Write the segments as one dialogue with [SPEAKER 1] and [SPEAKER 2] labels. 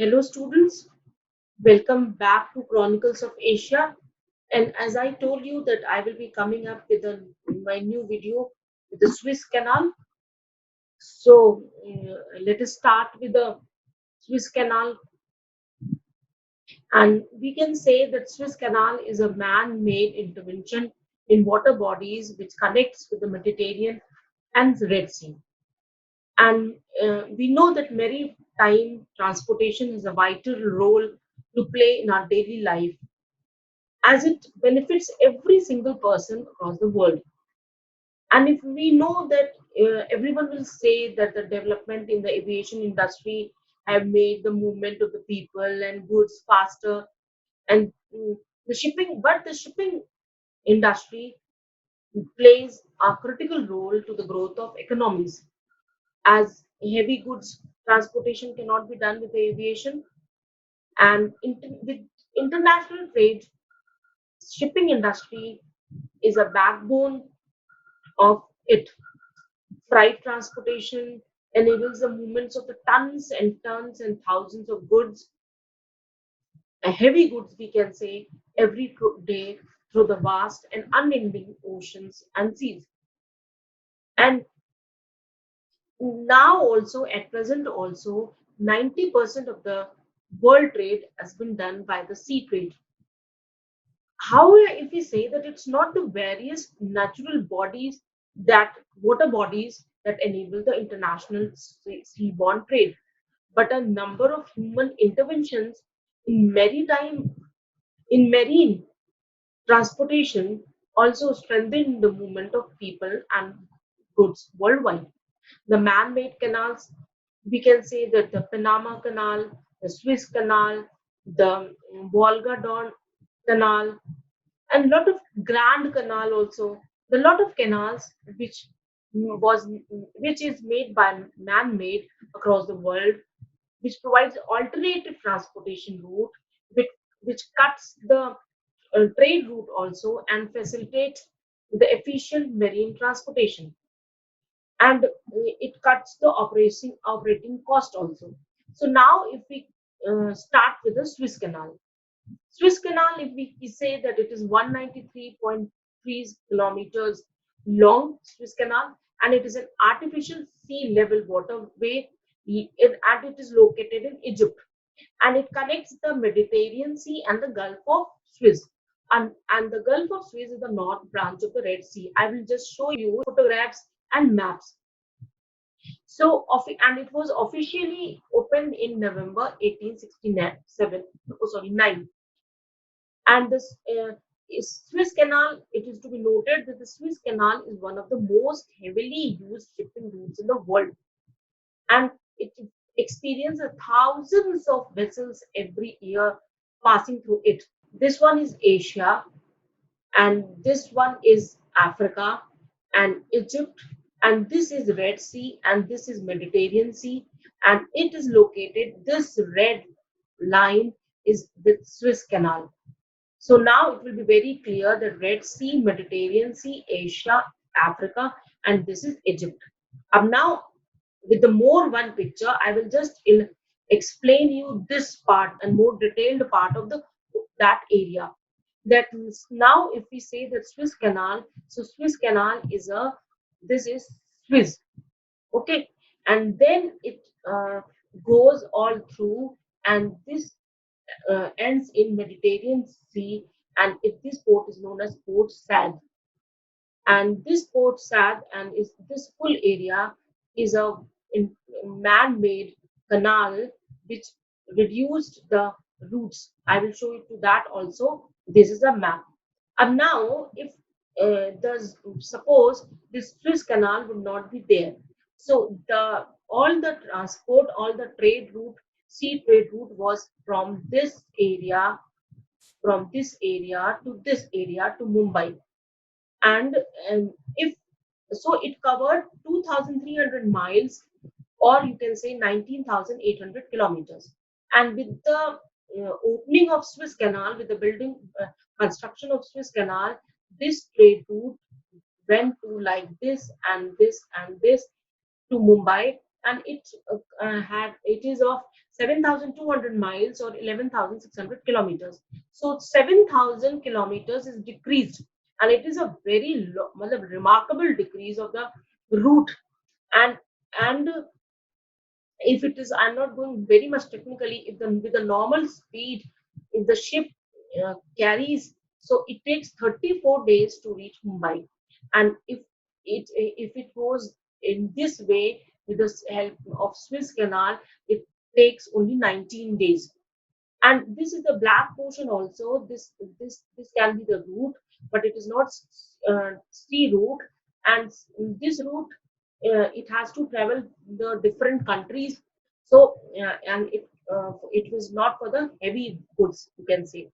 [SPEAKER 1] Hello, students. Welcome back to Chronicles of Asia. And as I told you that I will be coming up with my new video with the Swiss Canal. Let us start with the Swiss Canal. And we can say that Swiss Canal is a man-made intervention in water bodies which connects with the Mediterranean and the Red Sea. And we know that maritime transportation has a vital role to play in our daily life as it benefits every single person across the world. And if we know that everyone will say that the development in the aviation industry have made the movement of the people and goods faster and the shipping industry plays a critical role to the growth of economies as heavy goods transportation cannot be done with the aviation and with international trade shipping industry is a backbone of it. Freight transportation enables the movements of the tons and thousands of goods, heavy goods, we can say, every day through the vast and unending oceans and seas. And now, also, at present, also, 90% of the world trade has been done by the sea trade. However, if we say that it's not the various natural bodies that water bodies that enable the international seaborne trade, but a number of human interventions in marine transportation also strengthen the movement of people and goods worldwide. The man-made canals, we can say that the Panama Canal, the Suez Canal, the Volga Don Canal, and lot of Grand Canal also. The lot of canals was which is made by man-made across the world, which provides alternative transportation route, which, which cuts the trade route also and facilitates the efficient marine transportation and it cuts the operating cost also. So now if we start with the Swiss Canal. Swiss Canal, if we say that it is 193.3 kilometers long, Swiss Canal, and it is an artificial sea level waterway, and it is located in Egypt, and it connects the Mediterranean Sea and the Gulf of Suez. And the Gulf of Suez is the north branch of the Red Sea. I will just show you photographs and maps. And it was officially opened in November 1867. Oh, sorry, 9. And this Suez Canal, it is to be noted that the Suez Canal is one of the most heavily used shipping routes in the world, and it experiences thousands of vessels every year passing through it. This one is Asia, and this one is Africa and Egypt, and this is Red Sea, and this is Mediterranean Sea, and it is located. This red line is the Suez Canal. So now it will be very clear that Red Sea, Mediterranean Sea, Asia, Africa, and this is Egypt. Now, with the more one picture, I will just explain you this part and more detailed part of the that area. That means now, if we say that Swiss Canal, so Swiss Canal is a this is Swiss, okay, and then it goes all through, and this ends in Mediterranean Sea, and this port is known as Port Said. And this Port Said and is this full area is a man-made canal which reduced the routes. I will show you to that also. This is a map. And now, if does suppose this Suez Canal would not be there, so the all the transport, all the trade route, sea trade route was from this area to this area to Mumbai, and if so, it covered 2,300 miles, or you can say 19,800 kilometers. And with the opening of Swiss Canal, with the building construction of Swiss Canal, this trade route went to like this and this and this to Mumbai, and it is of 7,200 miles or 11,600 kilometers. So 7,000 kilometers is decreased, and it is a very remarkable decrease of the route. And if it is, I'm not going very much technically, if the with the normal speed, if the ship carries, so it takes 34 days to reach Mumbai. And if it goes in this way with the help of Swiss Canal, it takes only 19 days. And this is the black portion also. This can be the route, but it is not sea route. And this route, it has to travel the different countries. So it was not for the heavy goods, you can say.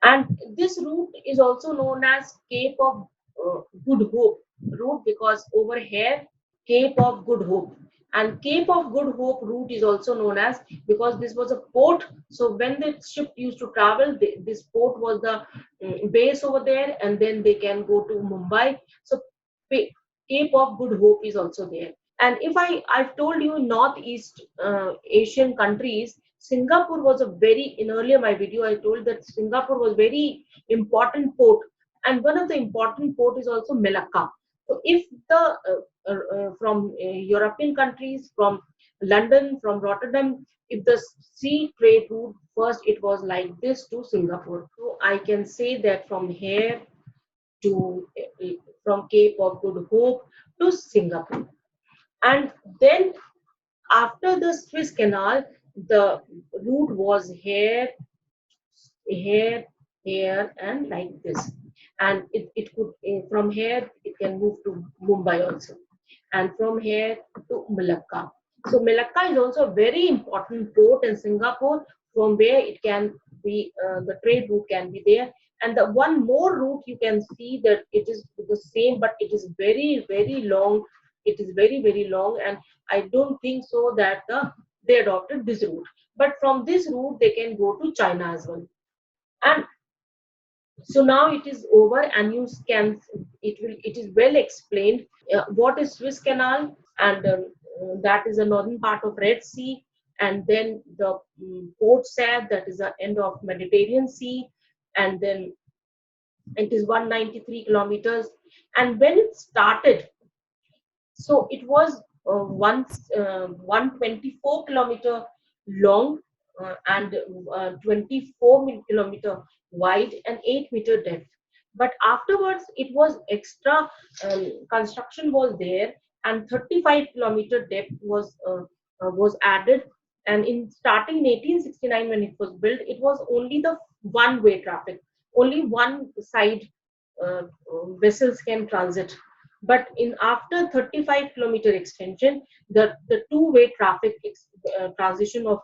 [SPEAKER 1] And this route is also known as Cape of Good Hope route, because over here, Cape of Good Hope. And Cape of Good Hope route is also known as, because this was a port. So when the ship used to travel, this port was the base over there, and then they can go to Mumbai. So Pa- Cape of Good Hope is also there. And if I've told you Northeast Asian countries, Singapore was a very, in earlier my video I told that Singapore was very important port, and one of the important port is also Malacca. So if the from European countries, from London, from Rotterdam, if the sea trade route first, it was like this to Singapore. So I can say that from here to from Cape of Good Hope to Singapore. And then after the Swiss Canal, the route was here, here, and like this. And it could, from here, it can move to Mumbai also. And from here to Malacca. So Malacca is also a very important port in Singapore, from where it can be, the trade route can be there. And the one more route you can see that it is the same, but it is very, very long. It is very, very long, and I don't think so that they adopted this route. But from this route, they can go to China as well. And so now it is over, and you can, it is well explained what is Swiss Canal. And that is the northern part of Red Sea. And then the Port Said, that is the end of Mediterranean Sea. And then it is 193 kilometers. And when it started, so it was once 124 kilometer long, and 24 kilometer wide, and 8 meter depth. But afterwards, it was extra construction was there, and 35 kilometer depth was added. And in starting in 1869, when it was built, it was only the one-way traffic. Only one side vessels can transit. But in after 35-kilometer extension, the two-way traffic transition of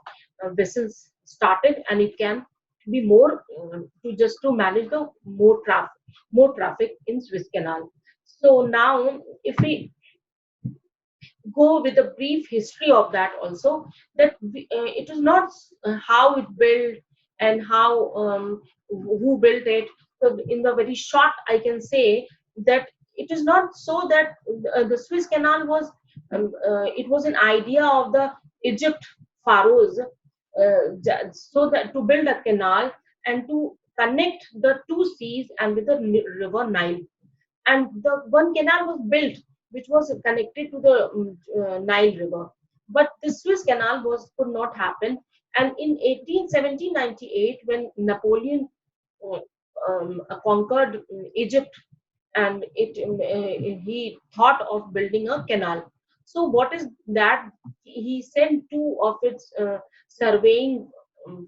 [SPEAKER 1] vessels started, and it can be more to just to manage the more traffic in Swiss Canal. So now, if we go with a brief history of that also, that it is not how it built and how who built it. So in the very short, I can say that it is not so that the Swiss Canal was, it was an idea of the Egypt pharaohs, so that to build a canal and to connect the two seas and with the river Nile. And the one canal was built which was connected to the Nile River. But the Swiss Canal was could not happen. And in 1798, when Napoleon uh, conquered Egypt, and he thought of building a canal. So what is that? He sent two of its surveying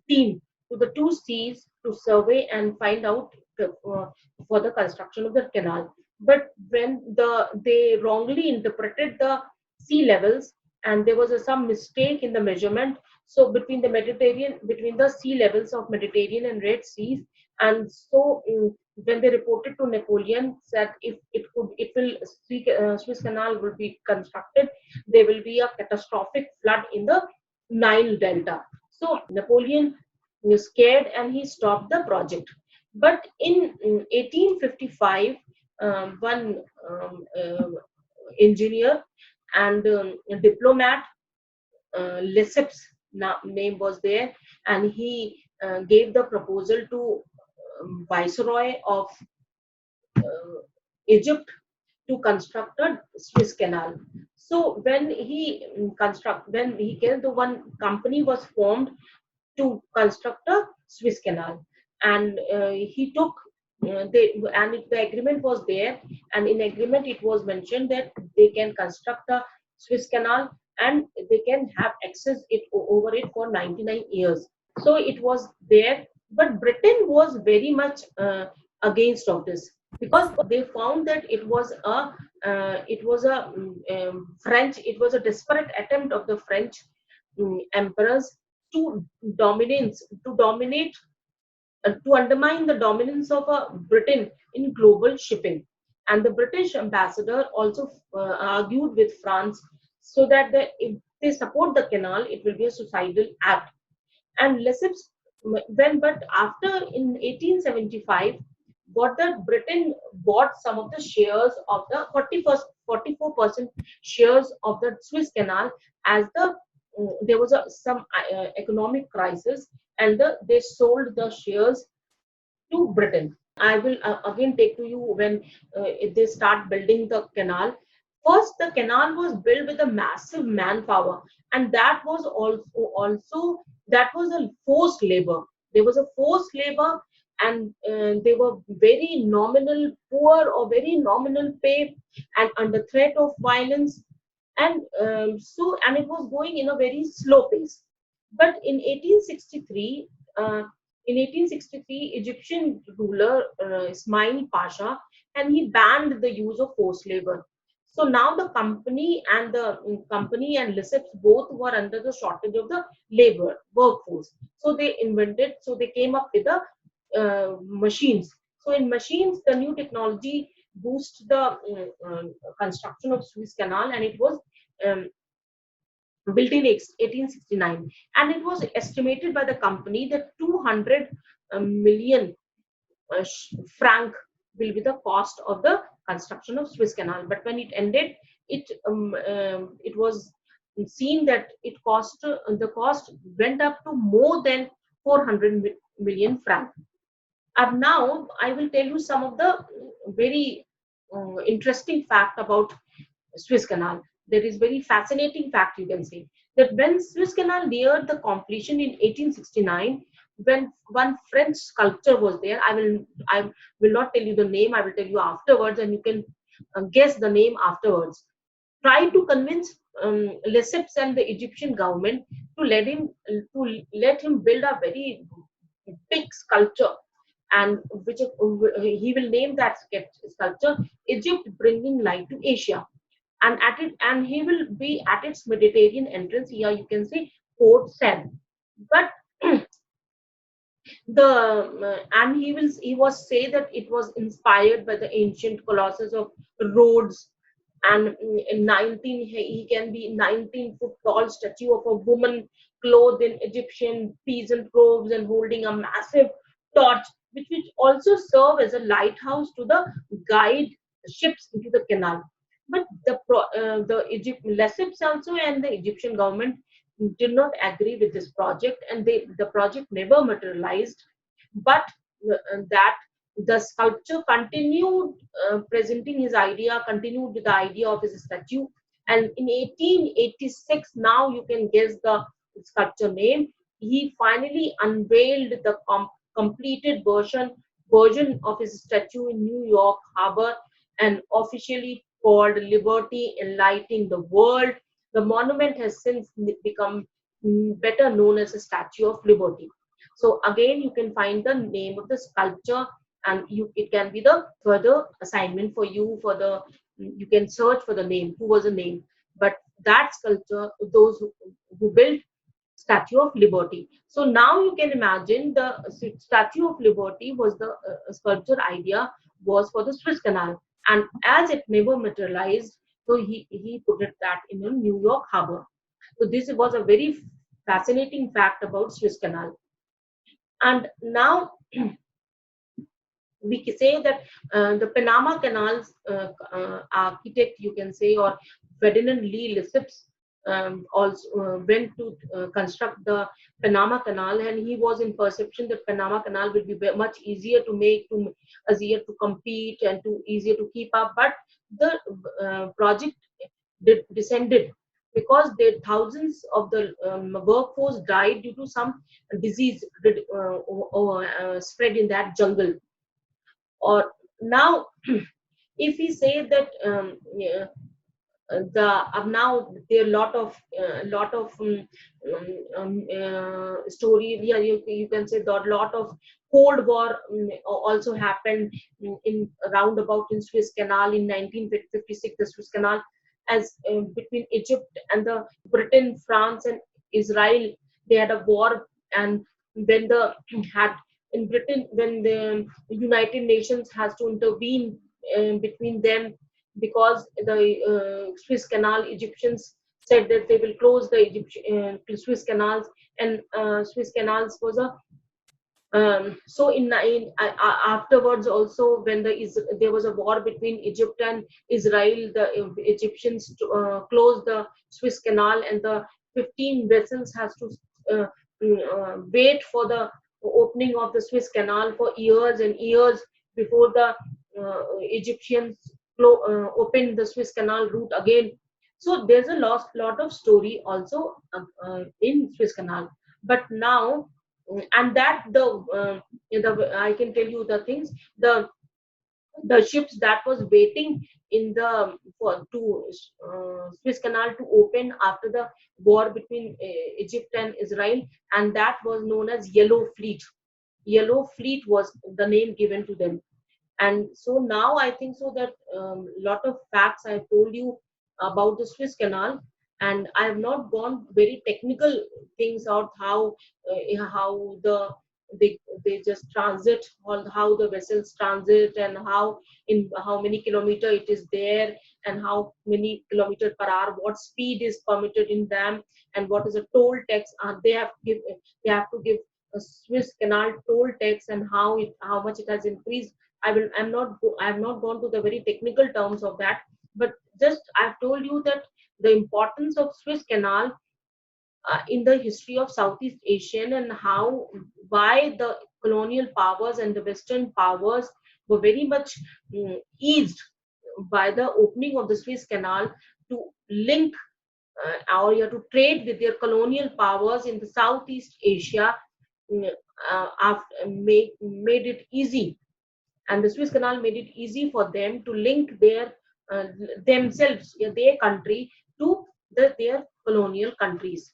[SPEAKER 1] team to the two seas to survey and find out for the construction of the canal. But when they wrongly interpreted the sea levels, and there was some mistake in the measurement. So between the sea levels of Mediterranean and Red Seas. And so when they reported to Napoleon that if Swiss Canal will be constructed, there will be a catastrophic flood in the Nile Delta. So Napoleon was scared, and he stopped the project. But in 1855, one engineer and a diplomat, Lesseps, name was there, and he gave the proposal to Viceroy of Egypt to construct a Swiss canal. So when he came, the one company was formed to construct a Swiss canal, and he took the agreement was there, and in agreement it was mentioned that they can construct a Swiss canal and they can have access over it for 99 years. So it was there, but Britain was very much against of this, because they found that it was a desperate attempt of the French emperors to dominate to undermine the dominance of Britain in global shipping. And the British ambassador also argued with France, so that if they support the canal, it will be a suicidal act. And Lesseps, but after in 1875, what the Britain bought some of the shares of the 44% shares of the Suez Canal, as there was some economic crisis, and they sold the shares to Britain. I will again take to you when they start building the canal. First, the canal was built with a massive manpower, and that was also that was a forced labor. There was a forced labor, and they were very nominal, poor or very nominal pay, and under threat of violence, and and it was going in a very slow pace. But in 1863, Egyptian ruler Ismail Pasha, and he banned the use of forced labor. So now the company and Lesseps both were under the shortage of the labor workforce. So they came up with the machines. So in machines, the new technology boost the construction of Suez Canal, and it was um, built in 1869, and it was estimated by the company that 200 million franc will be the cost of the construction of Swiss Canal. But when it ended, it was seen that the cost went up to more than 400 million franc. And now I will tell you some of the very interesting fact about Swiss Canal. There is very fascinating fact, you can say, that when Swiss Canal neared the completion in 1869, when one French sculptor was there, I will not tell you the name. I will tell you afterwards, and you can guess the name afterwards. Try to convince Lesseps and the Egyptian government to let him build a very big sculpture, and which he will name that sculpture Egypt bringing light to Asia, and he will be at its Mediterranean entrance. Here you can see Port Said, but the and he was say that it was inspired by the ancient colossus of Rhodes, and in 19 he can be 19-foot tall statue of a woman clothed in Egyptian peasant robes and holding a massive torch, which also serve as a lighthouse to the guide ships into the canal. But the Lesseps also and the Egyptian government did not agree with this project, and the project never materialized. But that the sculpture continued presenting his idea, continued with the idea of his statue, and in 1886, now you can guess the sculpture name, he finally unveiled the completed version of his statue in New York Harbor, and officially called Liberty Enlightening the World. The monument has since become better known as a Statue of Liberty. So again, you can find the name of the sculpture, and it can be the further assignment for you. You can search for the name. Who was the name? But that sculpture, those who built Statue of Liberty. So now you can imagine the Statue of Liberty was the sculpture idea was for the Swiss Canal, and as it never materialized, so he put it that in the New York Harbor. So this was a very fascinating fact about Swiss Canal. And now we can say that the Panama Canal's architect, you can say, or Ferdinand Lee Lesseps, also went to construct the Panama Canal, and he was in perception that Panama Canal will be much easier to make, to easier to compete, and to easier to keep up. But the project descended because there thousands of the workforce died due to some disease spread in that jungle. Or now, if we say that yeah, the now there are lot of story. Yeah, you can say that lot of Cold War also happened in roundabout in Suez Canal in 1956. The Suez Canal, as between Egypt and the Britain, France, and Israel, they had a war. And when the had in Britain, when the United Nations has to intervene between them, because the Suez Canal, Egyptians said that they will close the Suez canals, and Suez canals was a so afterwards also, when there was a war between Egypt and Israel, the Egyptians closed the Suez Canal, and the 15 vessels has to wait for the opening of the Suez Canal for years and years before the Egyptians opened the Suez Canal route again. So there's a lot of story also in Suez Canal. But now, and that the I can tell you the things, the ships that was waiting in the for to Suez Canal to open after the war between Egypt and Israel, and that was known as Yellow Fleet. Yellow Fleet was the name given to them. And so now I think so that lot of facts I told you about the Suez Canal, and I have not gone very technical things out, how they just transit, or how the vessels transit, and how many kilometer it is there, and how many kilometer per hour, what speed is permitted in them, and what is a toll tax they have to give a Suez Canal toll tax, and how much it has increased. I have not gone to the very technical terms of that, but just I've told you that the importance of Suez Canal in the history of Southeast Asian, and how why the colonial powers and the Western powers were very much eased by the opening of the Suez Canal to link or you have to trade with their colonial powers in the Southeast Asia. Made it easy, and the Suez Canal made it easy for them to link uh, themselves, their country, to their colonial countries.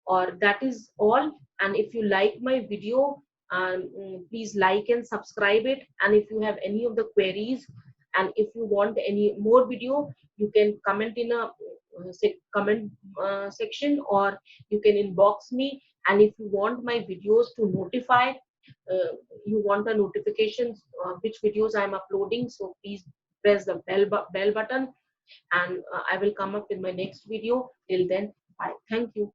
[SPEAKER 1] Or that is all. And if you like my video, please like and subscribe it. And if you have any of the queries, and if you want any more video, you can comment in a comment section, or you can inbox me. And if you want my videos to notify, you want a notification which videos I am uploading, so please press the bell button, and I will come up with my next video. Till then, bye. Thank you.